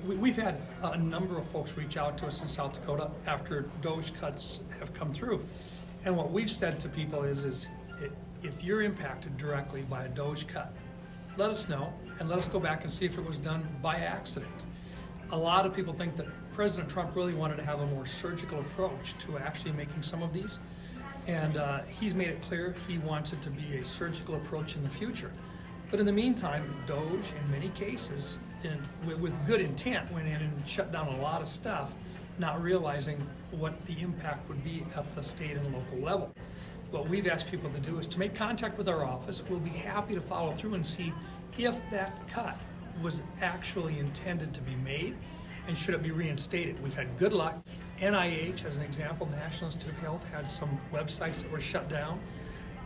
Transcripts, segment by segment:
we've had a number of folks reach out to us in South Dakota after DOGE cuts have come through. And what we've said to people is if you're impacted directly by a DOGE cut, let us know and let us go back and see if it was done by accident. A lot of people think that President Trump really wanted to have a more surgical approach to actually making some of these. And he's made it clear he wants it to be a surgical approach in the future. But in the meantime, DOGE, in many cases, with good intent, went in and shut down a lot of stuff, not realizing what the impact would be at the state and local level. What we've asked people to do is to make contact with our office. We'll be happy to follow through and see if that cut was actually intended to be made and should it be reinstated. We've had good luck. NIH, as an example, National Institute of Health, had some websites that were shut down.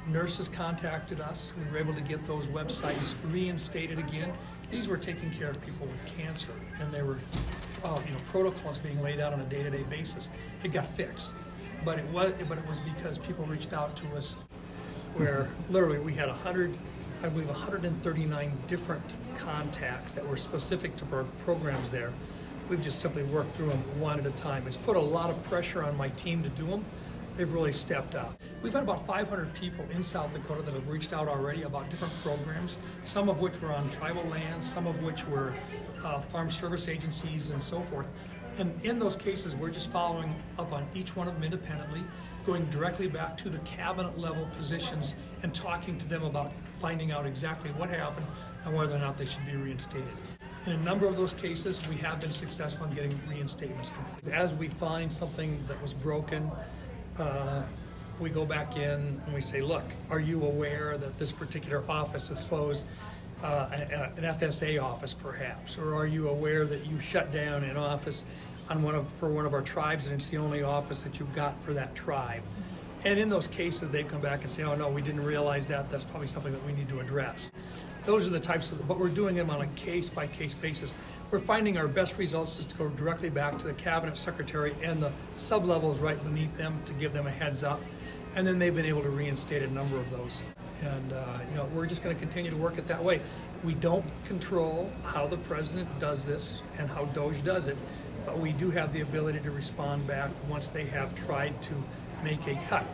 Nurses contacted us. We were able to get those websites reinstated again. These were taking care of people with cancer, and there were protocols being laid out on a day-to-day basis. It got fixed, but it was because people reached out to us, where literally we had 139 different contacts that were specific to our programs there. We've just simply worked through them one at a time. It's put a lot of pressure on my team to do them. They've really stepped up. We've had about 500 people in South Dakota that have reached out already about different programs, some of which were on tribal lands, some of which were farm service agencies and so forth. And in those cases, we're just following up on each one of them independently, going directly back to the cabinet level positions and talking to them about finding out exactly what happened and whether or not they should be reinstated. In a number of those cases, we have been successful in getting reinstatements complete. As we find something that was broken, we go back in and we say, look, are you aware that this particular office is closed, an FSA office perhaps, or are you aware that you shut down an office for one of our tribes and it's the only office that you've got for that tribe? And in those cases, they come back and say, oh no, we didn't realize that. That's probably something that we need to address. Those are the types of, but we're doing them on a case-by-case basis. We're finding our best results is to go directly back to the cabinet secretary and the sub-levels right beneath them to give them a heads up. And then they've been able to reinstate a number of those. And we're just going to continue to work it that way. We don't control how the president does this and how DOGE does it, but we do have the ability to respond back once they have tried to make a cut.